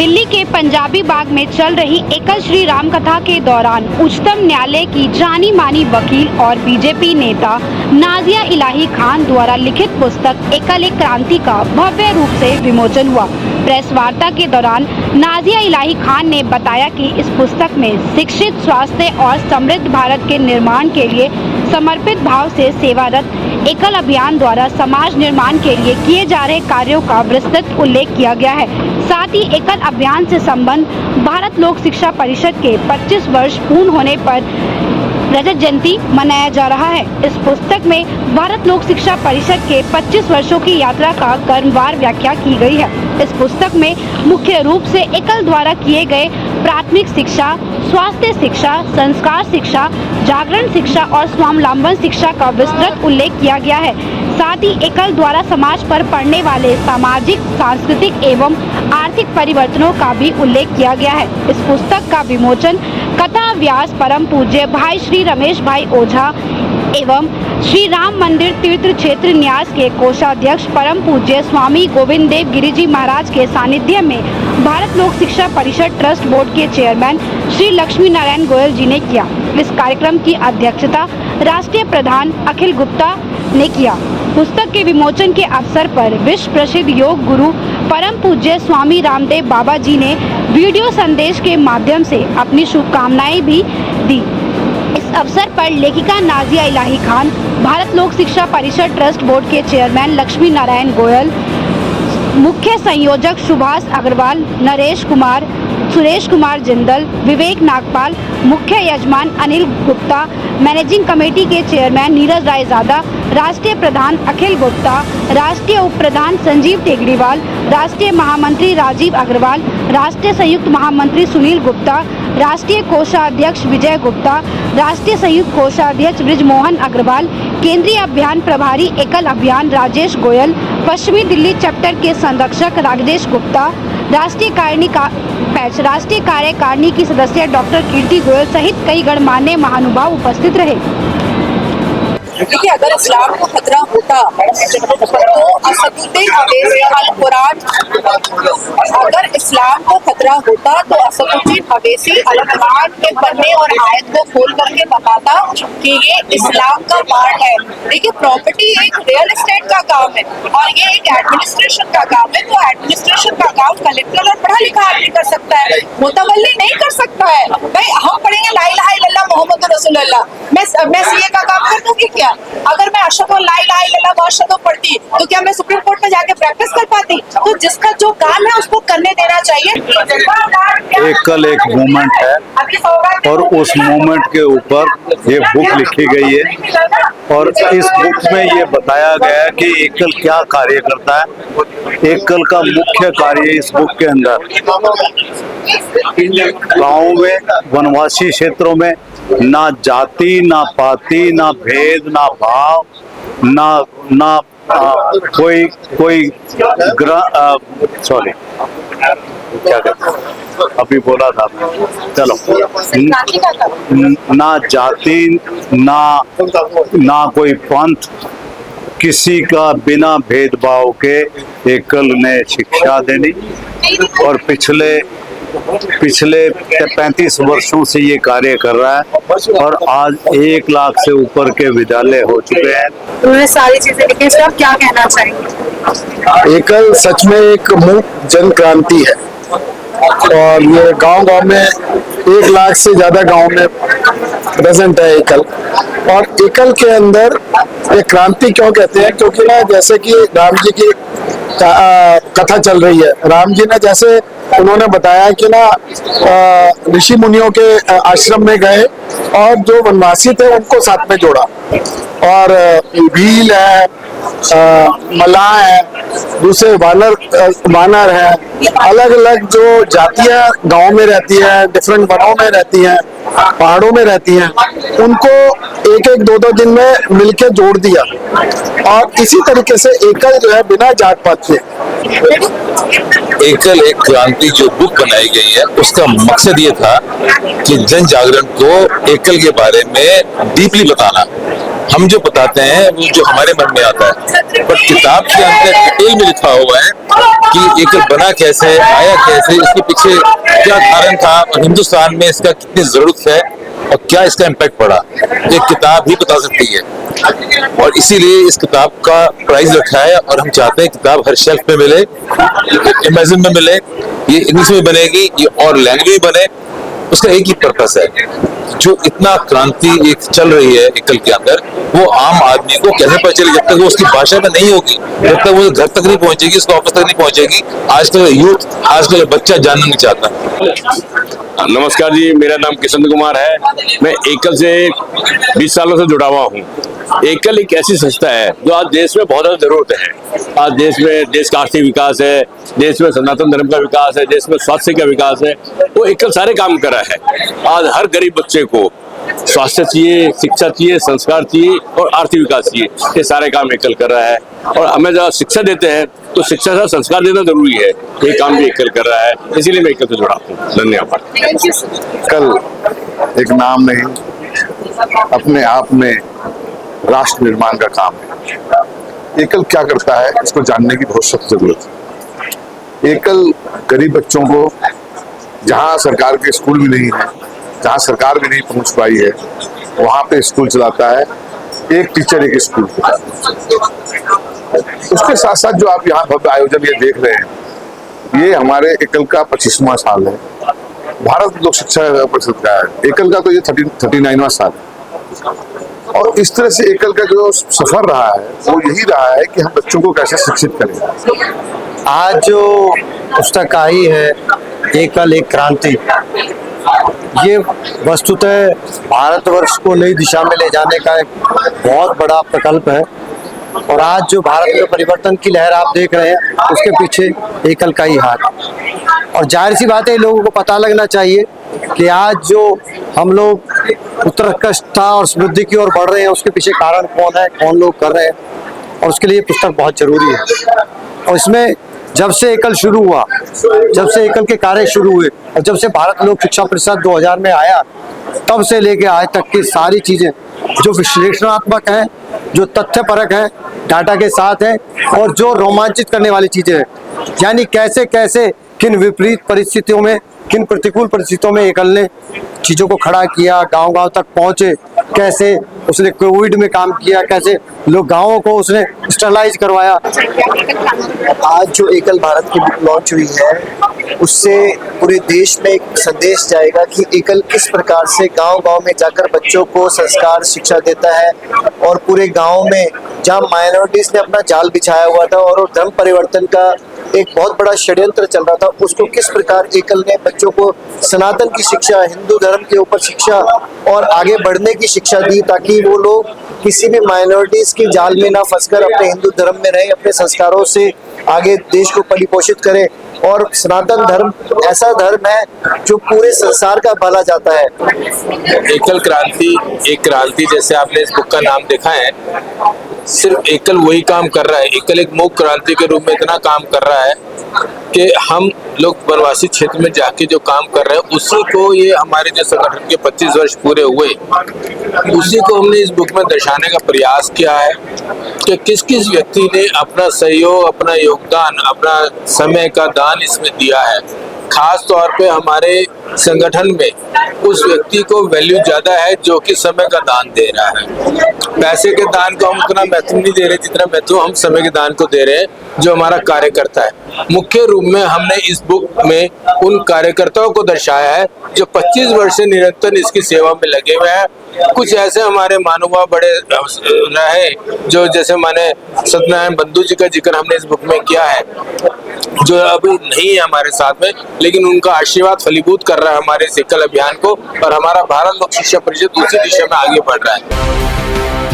दिल्ली के पंजाबी बाग में चल रही एकल श्री राम कथा के दौरान उच्चतम न्यायालय की जानी मानी वकील और बीजेपी नेता नाजिया इलाही खान द्वारा लिखित पुस्तक एकल एक क्रांति का भव्य रूप से विमोचन हुआ। प्रेस वार्ता के दौरान नाजिया इलाही खान ने बताया कि इस पुस्तक में शिक्षित, स्वास्थ्य और समृद्ध भारत के निर्माण के लिए समर्पित भाव से सेवारत एकल अभियान द्वारा समाज निर्माण के लिए किए जा रहे कार्यों का विस्तृत उल्लेख किया गया है। साथ ही एकल अभियान से संबंध भारत लोक शिक्षा परिषद के 25 वर्ष पूर्ण होने पर रजत जयंती मनाया जा रहा है। इस पुस्तक में भारत लोक शिक्षा परिषद के 25 वर्षों की यात्रा का क्रमवार व्याख्या की गई है। इस पुस्तक में मुख्य रूप से एकल द्वारा किए गए प्राथमिक शिक्षा, स्वास्थ्य शिक्षा, संस्कार शिक्षा, जागरण शिक्षा और स्वावलंबन शिक्षा का विस्तृत उल्लेख किया गया है। साथ ही एकल द्वारा समाज पर पड़ने वाले सामाजिक, सांस्कृतिक एवं आर्थिक परिवर्तनों का भी उल्लेख किया गया है। इस पुस्तक का विमोचन कथा व्यास परम पूज्य भाई श्री रमेश भाई ओझा एवं श्री राम मंदिर तीर्थ क्षेत्र न्यास के कोषाध्यक्ष परम पूज्य स्वामी गोविंद देव गिरी जी महाराज के सानिध्य में भारत लोक शिक्षा परिषद ट्रस्ट बोर्ड के चेयरमैन श्री लक्ष्मी नारायण गोयल जी ने किया। इस कार्यक्रम की अध्यक्षता राष्ट्रीय प्रधान अखिल गुप्ता ने किया। पुस्तक के विमोचन के अवसर पर विश्व प्रसिद्ध योग गुरु परम पूज्य स्वामी रामदेव बाबा जी ने वीडियो संदेश के माध्यम से अपनी शुभकामनाएं भी दी। इस अवसर पर लेखिका नाजिया इलाही खान, भारत लोक शिक्षा परिषद ट्रस्ट बोर्ड के चेयरमैन लक्ष्मी नारायण गोयल, मुख्य संयोजक सुभाष अग्रवाल, नरेश कुमार, सुरेश कुमार जिंदल, विवेक नागपाल, मुख्य यजमान अनिल गुप्ता, मैनेजिंग कमेटी के चेयरमैन नीरज रायजादा, राष्ट्रीय प्रधान अखिल गुप्ता, राष्ट्रीय उप प्रधान संजीव टेगरीवाल, राष्ट्रीय महामंत्री राजीव अग्रवाल, राष्ट्रीय संयुक्त महामंत्री सुनील गुप्ता, राष्ट्रीय कोषाध्यक्ष विजय गुप्ता, राष्ट्रीय संयुक्त कोषाध्यक्ष ब्रिजमोहन अग्रवाल, केंद्रीय अभियान प्रभारी एकल अभियान राजेश गोयल, पश्चिमी दिल्ली चैप्टर के संरक्षक राजेश गुप्ता, राष्ट्रीय कार्यकारिणी की सदस्य डॉक्टर कीर्ति गोयल सहित कई गणमान्य महानुभाव उपस्थित रहे। देखिए, अगर इस्लाम को खतरा होता तो असदुद्दीन अवैसी अल कुरान, अगर इस्लाम को खतरा होता तो असदुद्दीन अवैसी अल कुरान के पन्ने और आयत को खोल करके बताता कि ये इस्लाम का पार्ट है। देखिए, प्रॉपर्टी एक रियल एस्टेट का काम है और ये एक एडमिनिस्ट्रेशन का काम है। तो एडमिनिस्ट्रेशन का काम कलेक्टर और पढ़ा लिखा आदमी कर सकता है, मुतवल्ली नहीं कर सकता है। भाई, हम पढ़ेंगे ला इलाहा इल्लल्लाह मोहम्मद रसूलुल्लाह, मैं सीए का काम कर दूंगी क्या? अगर मैं अशहदु ला इलाहा इल्लल्लाह व अशहदु पढ़ती तो क्या मैं सुप्रीम कोर्ट में जाके प्रैक्टिस कर पाती? तो जिसका जो काम है उसको करने देना चाहिए। एकल एक मूवमेंट है और उस मूवमेंट के ऊपर ये बुक लिखी गई है और इस बुक में ये बताया गया है कि एकल क्या कार्य करता है। एकल का मुख्य कार्य इस बुक के अंदर गाँव में, वनवासी क्षेत्रों में ना जाति, ना पाति, ना भेद, ना भाव, ना कोई सॉरी क्या कहते हैं, अभी बोला था चलो, ना जाति, ना कोई पंथ, किसी का बिना भेदभाव के एकल ने शिक्षा देनी और पिछले 35 वर्षों से ये कार्य कर रहा है और आज 1 लाख से ऊपर के विद्यालय हो चुके हैं। उन्होंने सारी चीजें लिखी, सर क्या कहना चाहिए? एकल सच में एक मूक जन क्रांति है और ये गांव-गांव में 1 लाख से ज्यादा गांव में प्रेजेंट है एकल। और एकल के अंदर ये क्रांति क्यों कहते हैं? क्योंकि ना जैसे कि राम जी की कथा चल रही है, राम जी ने जैसे उन्होंने बताया कि ना ऋषि मुनियों के आश्रम में गए और जो वनवासी थे उनको साथ में जोड़ा और भील है, मलाह है, दूसरे वानर है, अलग अलग जो जातियां गांव में रहती है, डिफरेंट वनों में रहती हैं, पहाड़ों में रहती हैं, उनको एक 2 दिन में मिलके जोड़ दिया और इसी तरीके से एकल जो है बिना जात पात के। एकल एक क्रांति जो बुक बनाई गई है उसका मकसद ये था कि जन जागरण को एकल के बारे में डीपली बताना हम जो बताते हैं वो जो हमारे मन में आता है, पर किताब के अंदर डिटेल में लिखा हुआ है कि एकल बना कैसे, आया कैसे, इसके पीछे क्या कारण था और हिंदुस्तान में इसका कितनी जरूरत है और क्या इसका इम्पैक्ट पड़ा, एक किताब ही बता सकती है। और इसीलिए इस किताब का प्राइस रखा है और हम चाहते हैं किताब हर शेल्फ में मिले, अमेज़न में मिले, ये इंग्लिश में बनेगी, ये और लैंग्वेज में बने। उसका एक ही पर्पस है, जो इतना क्रांति एक चल रही है एकल के अंदर, वो आम आदमी को कैसे पता चले, जब तक वो उसकी भाषा में नहीं होगी, जब तक वो घर तक नहीं पहुंचेगी, उसके ऑफिस तक नहीं पहुंचेगी। आजकल यूथ, आजकल बच्चा जानना नहीं चाहता। नमस्कार जी, मेरा नाम किशन कुमार है। मैं एकल से 20 सालों से जुड़ा हुआ हूँ। एकल एक ऐसी संस्था है जो आज देश में बहुत ज्यादा जरूरत है। आज देश का आर्थिक विकास है, देश में सनातन धर्म का विकास है, देश में स्वास्थ्य का विकास है, वो एकल सारे काम कर रहा है। आज हर गरीब बच्चे को स्वास्थ्य चाहिए, शिक्षा चाहिए, संस्कार चाहिए और आर्थिक विकास चाहिए, ये सारे काम एकल कर रहा है। और हमें जब शिक्षा देते हैं तो शिक्षा से संस्कार देना जरूरी है, ये काम भी एकल कर रहा है, इसीलिए मैं एकल से जुड़ा हूँ। धन्यवाद। कल एक नाम नहीं, अपने आप में राष्ट्र निर्माण का काम है। एकल क्या करता है, इसको जानने की बहुत सख्त जरूरत है। एकल गरीब बच्चों को, जहाँ सरकार के स्कूल भी नहीं है, जहाँ सरकार भी नहीं पहुंच पाई है, वहां पे स्कूल चलाता है। एक टीचर एक स्कूल को। उसके साथ साथ जो आप यहाँ भव्य आयोजन ये देख रहे हैं, ये हमारे एकल का 25वां साल है। भारत लोक शिक्षा परिषद का है। एकल का तो ये 39वां साल है। और इस तरह से एकल का जो सफर रहा है वो यही रहा है कि हम बच्चों को कैसे शिक्षित करें। आज जो पुस्तक आई है एकल एक क्रांति, ये वस्तुतः भारतवर्ष को नई दिशा में ले जाने का एक बहुत बड़ा प्रकल्प है। और आज जो भारत में परिवर्तन की लहर आप देख रहे हैं, उसके पीछे एकल का ही हाथ। और जाहिर सी बात है, लोगों को पता लगना चाहिए कि आज जो हम लोग उत्कृष्टता और समृद्धि की ओर बढ़ रहे हैं, उसके पीछे कारण कौन है, कौन लोग कर रहे हैं, और उसके लिए पुस्तक बहुत जरूरी है। और इसमें जब से एकल शुरू हुआ, जब से एकल के कार्य शुरू हुए और जब से भारत लोक शिक्षा परिषद 2000 में आया, तब से लेके आज तक की सारी चीजें जो विश्लेषणात्मक हैं, जो तथ्यपरक हैं, डाटा के साथ हैं, और जो रोमांचित करने वाली चीजें हैं, यानी कैसे कैसे किन विपरीत परिस्थितियों में, किन प्रतिकूल परिस्थितियों में एकल ने चीजों को खड़ा किया, गांव गांव तक पहुंचे, कैसे उसने कोविड में काम किया, कैसे लोग गांवों को उसने स्टरलाइज करवाया। आज जो एकल भारत की बुक लॉन्च हुई है, उससे पूरे देश में एक संदेश जाएगा कि एकल किस प्रकार से गांव गांव में जाकर बच्चों को संस्कार शिक्षा देता है। और पूरे गांव में जहां माइनॉरिटीज ने अपना जाल बिछाया हुआ था और धर्म परिवर्तन का एक बहुत बड़ा षड्यंत्र चल रहा था, उसको किस प्रकार एकल ने बच्चों को सनातन की शिक्षा, हिंदू धर्म के ऊपर शिक्षा और आगे बढ़ने की शिक्षा दी, ताकि वो लोग किसी भी माइनॉरिटीज के जाल में ना फंसकर अपने हिंदू धर्म में रहें, अपने संस्कारों से आगे देश को परिपोषित करें। और सनातन धर्म ऐसा धर्म है जो पूरे संसार का भला चाहता है। एकल क्रांति, एक क्रांति, जैसे आपने इस बुक का नाम देखा है, सिर्फ एकल वही काम कर रहा है। एकल एक मूक क्रांति के रूप में इतना काम कर रहा है कि हम लोग वनवासी क्षेत्र में जाके जो काम कर रहे हैं, उसी को, ये हमारे जो संगठन के 25 वर्ष पूरे हुए, उसी को हमने इस बुक में दर्शाने का प्रयास किया है कि किस किस व्यक्ति ने अपना सहयोग, अपना योगदान, अपना समय का दान इसमें दिया है। खास तौर पे हमारे संगठन में उस व्यक्ति को वैल्यू ज्यादा है जो कि समय का दान दे रहा है। पैसे के दान को हम उतना महत्व नहीं दे रहे जितना महत्व हम समय के दान को दे रहे हैं, जो हमारा कार्यकर्ता है। मुख्य रूप में हमने इस बुक में उन कार्यकर्ताओं को दर्शाया है जो 25 वर्ष से निरंतर इसकी सेवा में लगे हुए हैं। कुछ ऐसे हमारे महानुभाव बड़े रहे जो, जैसे माने सत्यनारायण बंधु जी का जिक्र हमने इस बुक में किया है, जो अभी नहीं है हमारे साथ में, लेकिन उनका आशीर्वाद फलीभूत कर रहा है हमारे एकल अभियान को, और हमारा भारत लोक शिक्षा परिषद उसी दिशा में आगे बढ़ रहा है।